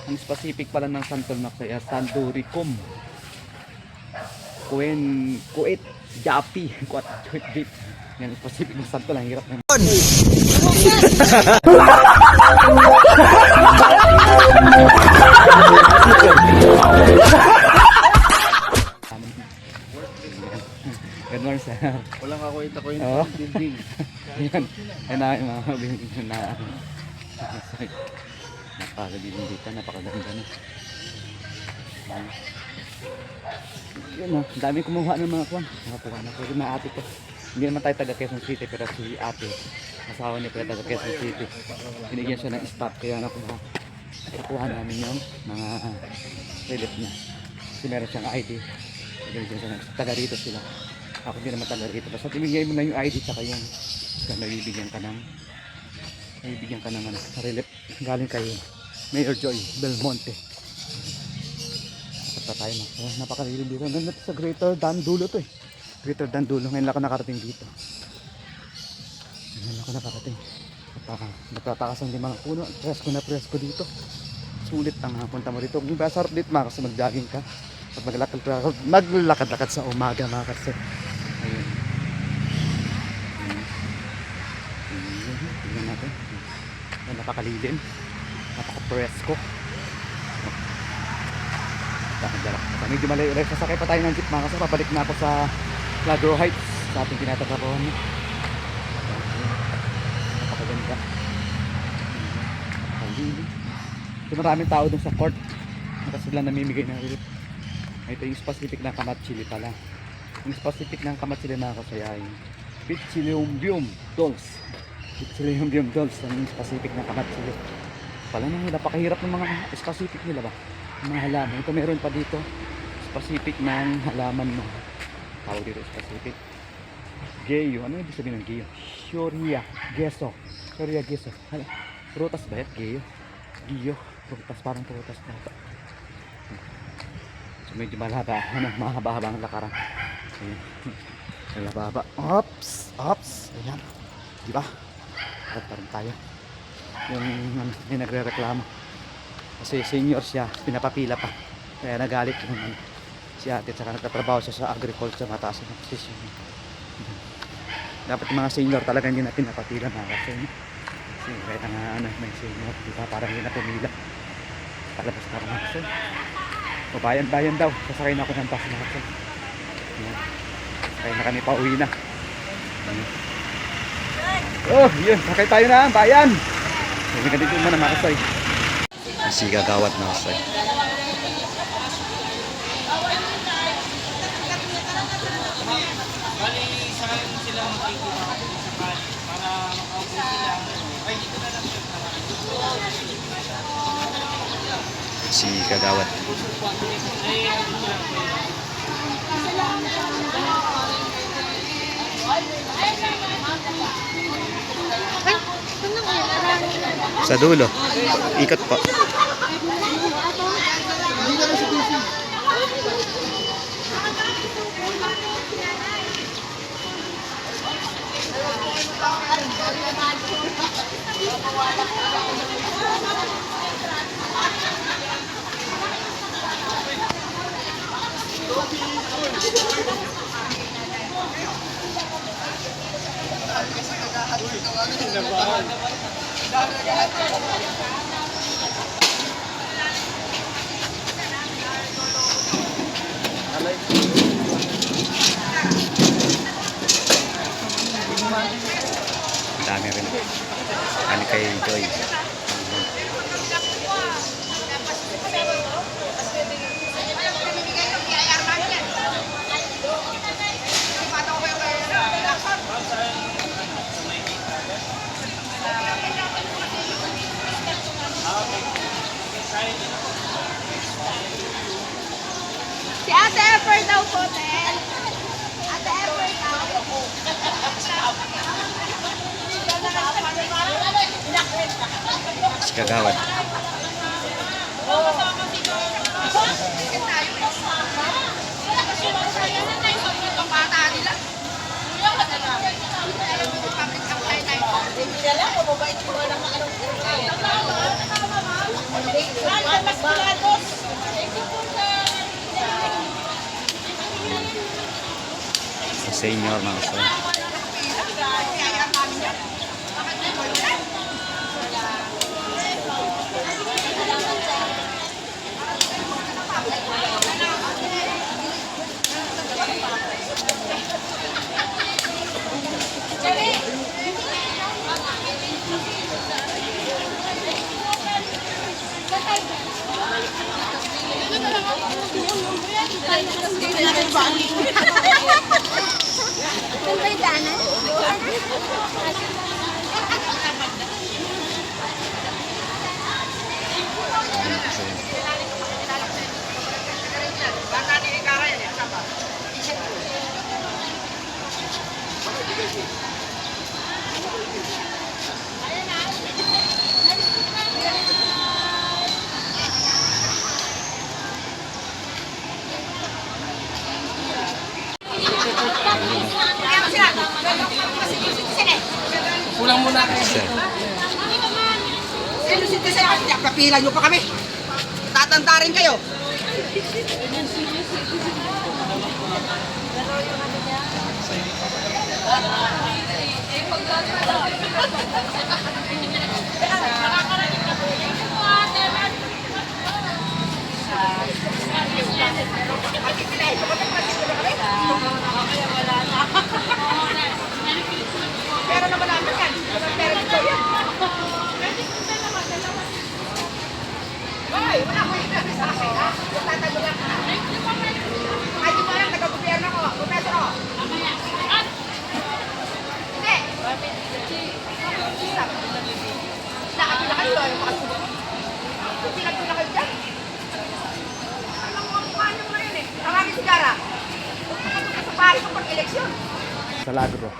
Ang specific pala ng Santol Max ay Tanduricum. Kuwait, Japi, Kuwait Jeep. Yan ang specific ng Santol, ang hirap na. Good morning, sir. Walang kakwenta ko yung building. Yan. Yan na yung mga building na napakagandang dito, napakaganda na. Yun o, dami kumuha ng mga kwan. Nakakuha na ko rin na ate ko. Hindi naman tayo taga Quezon City, pero si ate, asawa niya pala taga Quezon City. Binigyan siya ng stop, kaya nakuha namin yung mga relip niya. Kasi meron siyang ID. Binigyan siya ng taga rito sila. Ako hindi naman taga rito. Basta tinigay mo na yung ID tsaka yung nabibigyan ka ng relip galing kay Mayor Joy Belmonte. Tapos tayo na. Napakalilim dito. Nandito sa Greater Dandulo to eh. Greater Dandulo. Ngayon lang ako nakarating dito. Ngayon lang ako nakarating. Nagtatakas ang mga puno. Presko dito. Sulit ang punta mo dito. Kung sarap dito mga kasi mag-jogging ka. At maglakad-lakad sa umaga mga kasi. Ayun. Tingnan natin. Napakalilim. Napaka-presko. Medyo malayo. Sasakay pa tayo ng jeep mga kasi. Pabalik na ako sa Lagro Heights sa ating tinatatrabahan. Napakaganda. Napakalilim. So, maraming tao dun sa court. Kasi sila namimigay ng relief. Ito yung specific ng Kamatsili pala. Yung specific ng Kamatsili na kasaya yung Pichillium Dolls. Pichillium Dolls. Yung specific ng Kamatsili. Pala nang napakahirap ng mga specific nila ba? Mga halaman. Ito meron pa dito. Specific ng halaman mo. Tawag dito specific. Geyo. Ano ibig sabihin ng geyo? Shoria Geso. Hala. Prutas ba yan? Geyo. Giyo. Prutas. Parang prutas na ito. So medyo malaba. Mahaba-haba ang lakaran. Malaba. Ops. Ayan. Diba? At parang tayo. Yung nagre-reklamo. Kasi senior siya. Pinapapila pa. Kaya nagalit yung si ate. Saka nagtatrabaho siya sa agriculture. Mataas na posisyon. Dapat yung mga senior talaga hindi na pinapapila na kasi. Kasi kahit nga may senior. Diba? Parang hindi na pumila. Palabas na rin kasi. O bayan daw. Sasakay na ako ng bus na kasi. Sakay na kami pa uwi na. Oh, yun. Sakay tayo na. Bayan. Hindi ka dito muna makasay. Kasi gagawat na kasay. Si kagawat. Sa dulo. Ikot po. Dami rin. Ano kay Joy? Si Ate Ever daw po, Tel. Ate Ever daw. Si kagawad. Hindi senior mga kasama. Kulang muna kayo. Sino si Tessa? Kapila nyo pa kami. Tatanda rin kayo. Pero naman namin yan. Pero dito yan. Hoy, wala ko yung sabi sa akin, ha? Yung tatagalan ka. Ay, di mo alam, nag-gobyerno ko. Professor ko. Hindi. Nakapila kayo, yung mga subo. Pinagpila kayo dyan. Alam mo ang mukha niyo ngayon eh. Maraming sigara. Huwag ka naman sa bahay ko pag-eleksyon. Sa Lagro.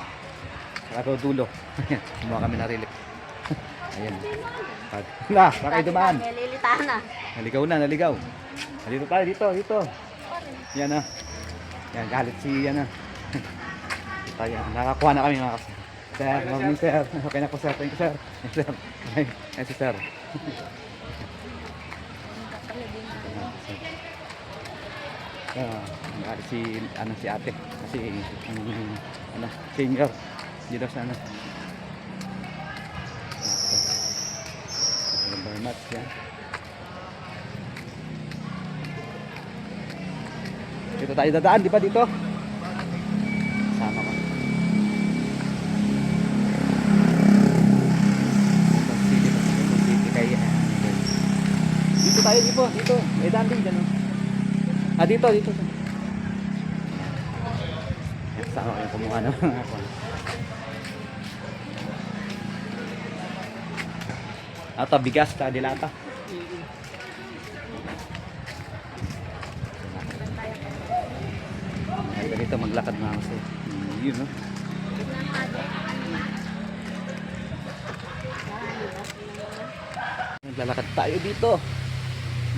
Sa Lagro dulo. Kumuha kami na relief. Ayan. Wala, baka kayo dumaan. Lilitahan na. Naligaw na, naligaw. Dito tayo, dito, dito. Yan na. Yan, galit si, yan na. Tayo, nakakuha na kami mga kasama. Sir, morning sir. Okay na po sir, thank you sir. Sir, ay si sir. Galit si, si ate. Kasi, senior. Dito sa ano. Thank you very much, yan. Dito tayo dadaan, di ba dito? Sama ko. City kaya. Dito tayo, dito. May daan din dyan. Ah, dito. Sama ko yung kumuha na mga ako. Ata, bigas, dilata. Ay, ganito maglakad na ako. Yun, no? Naglalakad tayo dito.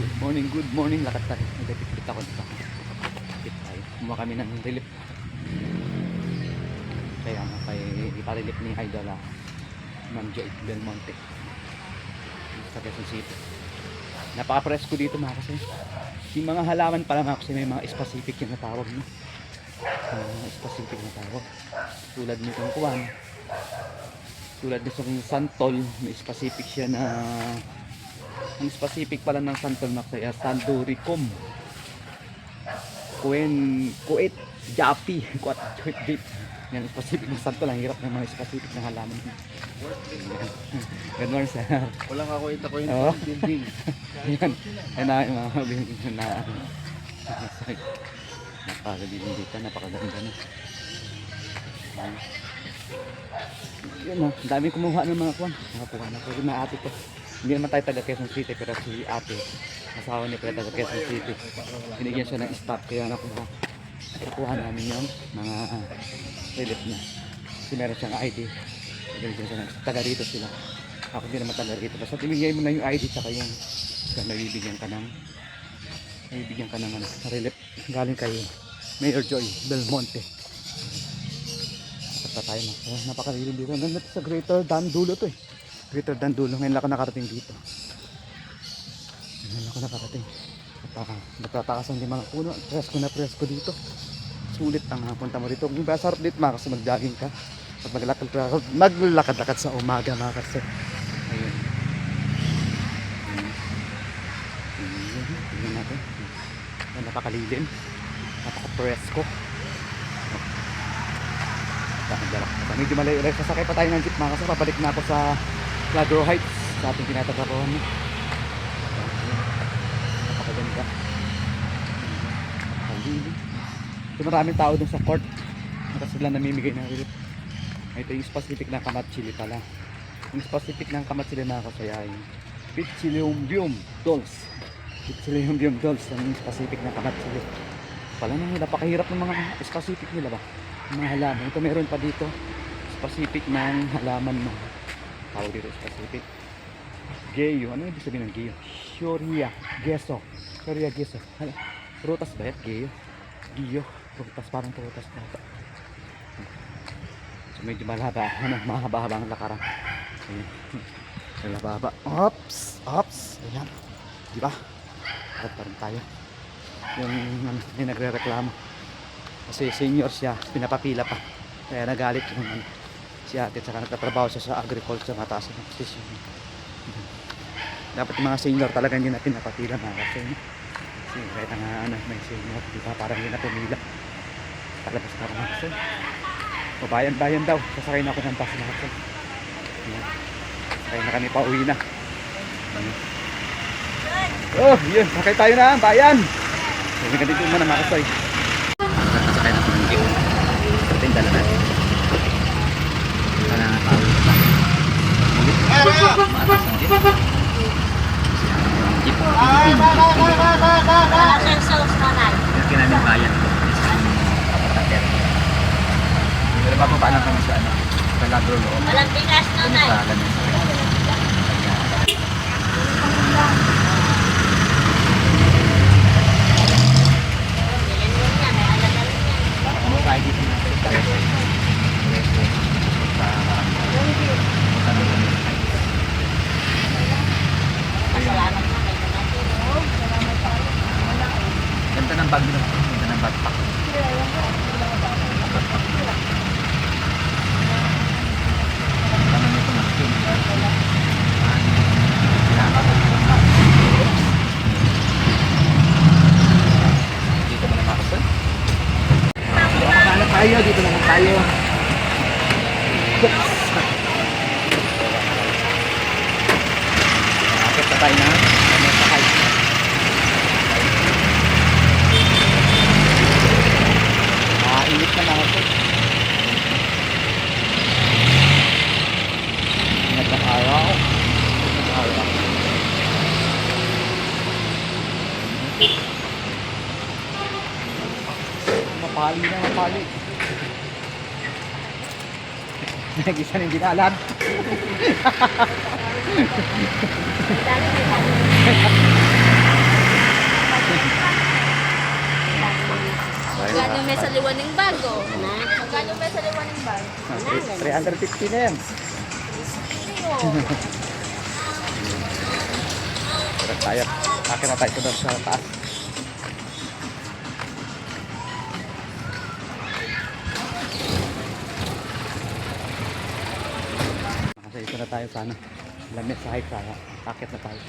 Good morning. Lakad tayo. Nagpipit ako dito. Lapit tayo. Kumuha kami ng relief. Kaya kay iparelip ni Idol Ma'am Joy Belmonte sa Quezon City. Napaka-presko dito mga kasi. Yung mga halaman pala mga kasi may mga specific yung natawag, no? Mga specific na tawag. Tulad nitong kuwan. Tulad nitong santol, may specific siya na ang specific pala ng santol mga kasi sanduricum. Kuwait, Japi, Kuat, Dip. Yan, specific ng santol. Ang hirap ng mga specific na halaman. Good morning, sir. Walang kakuita ko Oo. yung dinding. Yan. Yan na yung mga kabiling na napakagandang dito. Napakaganda na. Yan na. Ang dami kumuha ng mga kwan. Nakakuha na po rin na ate ko. Hindi naman tayo taga Quezon City pero si ate asawa niya pala taga Quezon City. Binigyan siya ng stop kaya nakuha namin yung mga relief niya. Kasi meron siyang ID. Binigyan siya ng taga rito sila. Ako hindi naman taga rito. Basta tinigay mo na yung ID tsaka yung nabibigyan ka ng relief galing kay Mayor Joy Belmonte. Nakata tayo na. Napakalilim dito. Nandito sa Greater Dandulo to eh. Greater Dandulo. Ngayon lang ako nakarating dito. Nagtatakasan din mga puno. Presko na presko dito. sulit ang punta mo dito. Kung masarap dito mga kasi mag-jogging ka. At maglakad-lakad sa umaga mga kasi. Ayun. Tingnan natin. Napakalilim. Napaka-presko. Medyo malayo. Sasakay pa tayo ng jeep mga kasi. Papalik na ako sa Ladro Heights sa ating tinatatrabahan. Napakaganda. Napakalilim. So maraming tao dun sa court. Kasi sila namimigay ng relief. Ito yung specific ng Kamat Chili pala. Yung specific ng Kamat Chili mga kasaya yung Pichilium Dolls. Pichilium Dolls yung specific ng Kamat Chili. Pala naman, napakahirap ng mga specific nila ba? Mga halaman. Ito meron pa dito. Specific ng halaman mo. Tawag dito specific. Geyo. Ano ibig sabihin ng geyo? Shoria Geso. Shoria Geso. Prutas ba yan? Geyo. Giyo. Prutas. Parang prutas na ito. So medyo malaba. Mahaba-haba ang lakaran. Malaba. Ops. Ayan. Diba? At pa rin tayo. Yung nagre-reklamo. Kasi senior siya. Pinapapila pa. Kaya nagalit yung si ate. Saka nagtatrabaho siya sa agriculture. Mataas ng position. Dapat yung mga senior talaga hindi na pinapapila mga kasi. Kasi kahit nga may senior. Diba? Parang hindi na pumila. Talabas ka mga kasi. O bayan daw. Sasakay na ako ng bus mga kasi. Sakay na kami pa uwi na. Oh, yun. Sakay tayo na. Bayan. Hindi ka dito muna mga kasoy. Sasakay na ako ng jeep. Ito yung dala natin. Para nga tao pa. Maatas ng jeep. Jeep. Pinagkin namin bayan. Pero bababa na kami sa ano. Sa Ladro loob. Walang bigas na na. Sa Lamesa. Tayo dito natin. Salamat na kayo natin. Ganda ng bag nila. Ganda ng backpack. Tama nito na. Dito mo na makasal. Dito naman tayo. Nakakit na tayo na. Init na mga ito. Ingat ng araw. Mapali. Nag-isa ng ginalan. Magkano may sa liwaning bag, oh? Magkano may sa liwaning bag? 350 na yan. Tayo. Akin na tayo ito doon sa taas. Kasi ito na tayo sana. Lamesa sa height sana. Akit na tayo.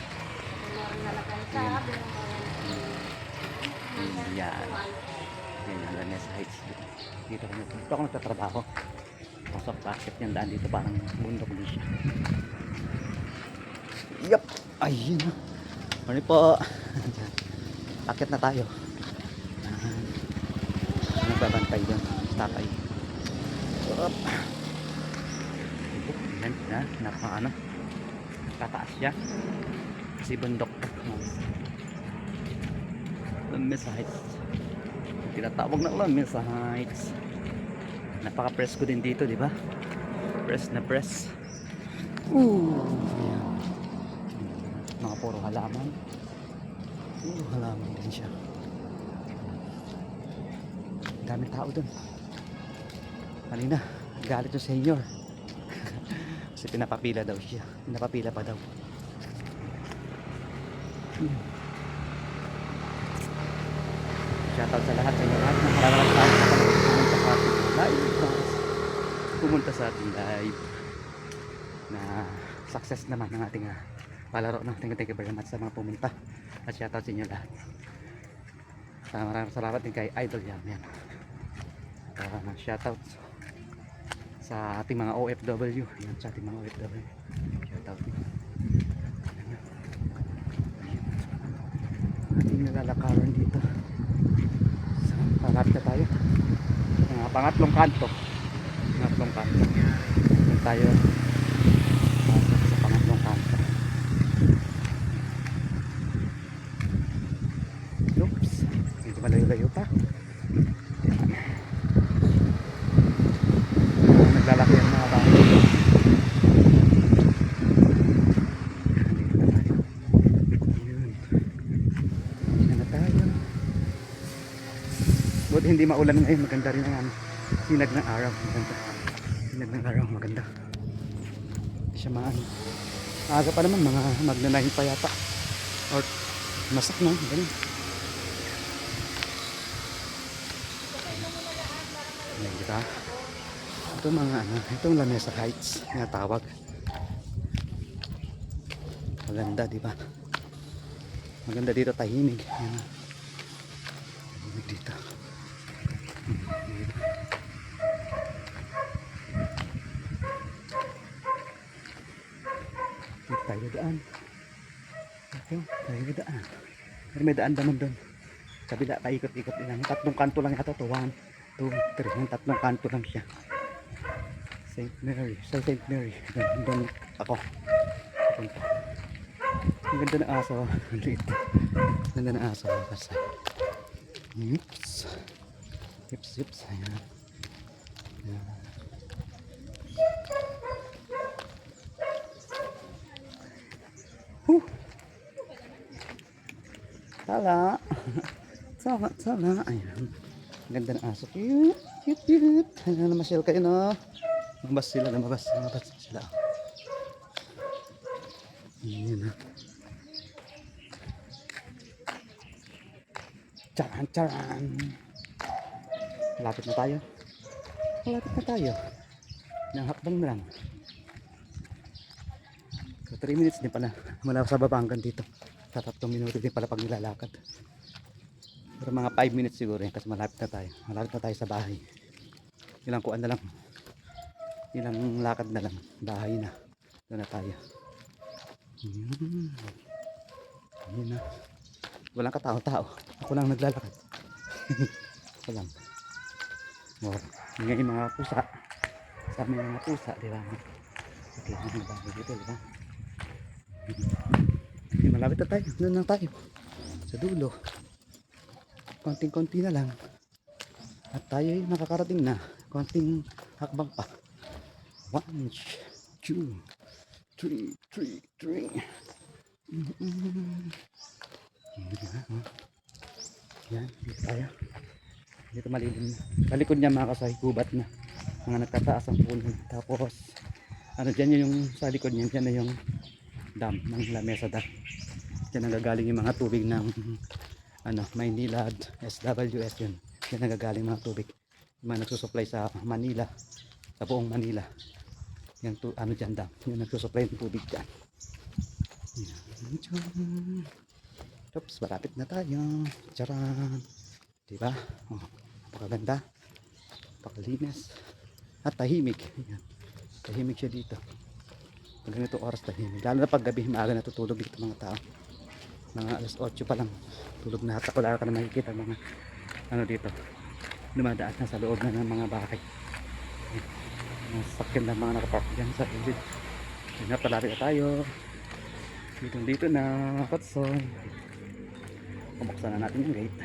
Yan. Yan yung Lamesa Heights. Dito ako nagtatrabaho. Pasok packet yung daan dito parang bundok din siya. Yup! Ayun. Mali po. Akit na tayo. Nagbabantay doon. Tatay. Up. Yan na. Napaka tataas siya. Kasi bundok. Lamesa Heights. Tinatawag na Lamesa Heights. Napaka-press ko din dito, di ba? Press na press. Ayan. Mga puro halaman. Halaman din siya. Daming tao dun. Kanina, galit yung senior. Kasi pinapapila daw siya. Pinapapila pa daw. Shoutout sa lahat sa inyo lahat. Maraming salamat. live pumunta sa ating live na success naman ng ating palaro. No? Thank you very much sa mga pumunta at shoutout sa inyo lahat. Maraming salamat din kay Idol Yam yan. Shoutout sa ating mga OFW yan, sa ating mga OFW shoutout. Ating nilalakaran dito, so, palapit na tayo pangatlong kanto yan tayo sa pangatlong kanto. Oops, medyo malayo-layo pa. Naglalaki ang mga bahay dito. Yun. Yan na tayo. Buti hindi maulan ngayon. Maganda rin ang sinag ng araw. Maganda. Sinag ng araw. Maganda. Hindi siya maano. Aga pa naman. Mga magna-9 pa yata. Or masak na. Ganun. Ayan, diba? Ito mga ano, itong La Mesa Heights na tawag. Maganda, di ba? Maganda dito, tahimik. Ayan. Tahimik dito. Dito tayo daan. Ito, tayo daan. Pero may daan naman doon. Kabila, paikot-ikot lang. Tatlong kanto lang ito. 1, 2, 3. Yung tatlong kanto lang siya. St. Mary, sa St. Mary. Doon ako. Punta. Ang ganda ng aso. Ang liit. Ang ganda ng aso. Kasi. Yips. Yips. Ayan. Ayan. Tala. Tala. Ayan. Ang ganda ng aso. Cute. Ayan, namasyal kayo na. Lumabas sila. Ayan na. Charan. Malapit na tayo. Hakbang na lang. So 3 minutes din pala. Mula sa baba hanggang dito. Sa 3 minuto din pala pag nilalakad. Pero mga 5 minutes siguro yan kasi malapit na tayo sa bahay. Ilang kuan na lang. Ilang lakad na lang. Bahay na. Doon na tayo. Yun na. Walang katao-tao. Ako lang naglalakad. Ako lang. Ngayon mga pusa. Sa amin mga pusa. Diba? Okay, mga bahay dito. Diba? Okay, malapit na tayo. Doon na tayo. Sa dulo. Konting-konti na lang. At tayo ay nakakarating na. Konting hakbang pa. 1, 2, 3. Yan, dito tayo. Dito malilim na. Sa likod niya mga kasay, gubat na. Mga nagtataas ang puno. Tapos, ano dyan yung sa likod niya, dyan na yung dam, ng La Mesa Dam. Dyan nagagaling yung mga tubig ng Maynila, SWS yun. Dyan nagagaling mga tubig. Yung mga nagsusupply sa Manila, sa buong Manila. Yan dyan dam. Yung nagsusupply ng tubig dyan. Oops, malapit na tayo. Charan. Diba? Oh, napakaganda. Napakalinis. At tahimik. Yan. Tahimik siya dito. Pag ganito oras tahimik. Lalo na pag gabi, maaga natutulog dito mga tao. Mga alas 8 pa lang. Tulog na hatak. Wala ka na makikita mga dito. Dumadaan na sa loob na ng mga bahay. Mga sakyan na mga nakapark dyan sa gilid. Yan na, palapit na tayo. Dito na Katson. Pabuksan na natin yung gate.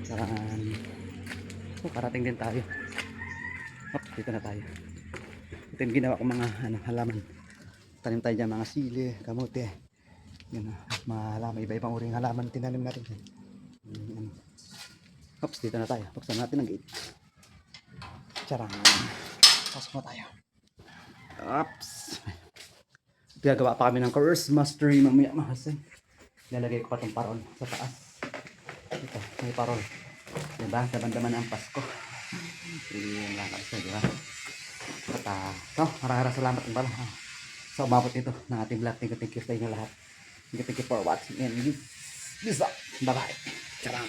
Saan karating din tayo. Dito na tayo. Ito yung ginawa ko mga halaman. Tanim tayo dyan mga sili, kamote. Yan, mga halaman, iba-ibang uring halaman tinanim natin. Dito na tayo. Buksan natin ang gate. Charang. Pasok na tayo. Gagawa pa kami ng Christmas tree mamaya mahasay. Lalagay ko pa itong parol sa taas. Ito, may parol. Diba? Daman-daman ang Pasko. Yung lakas di ba? At maraming salamat din pala sa umabot ito ng ating vlog. Thank you sa inyo lahat. Thank you for watching and this up. Bye bye. Charam.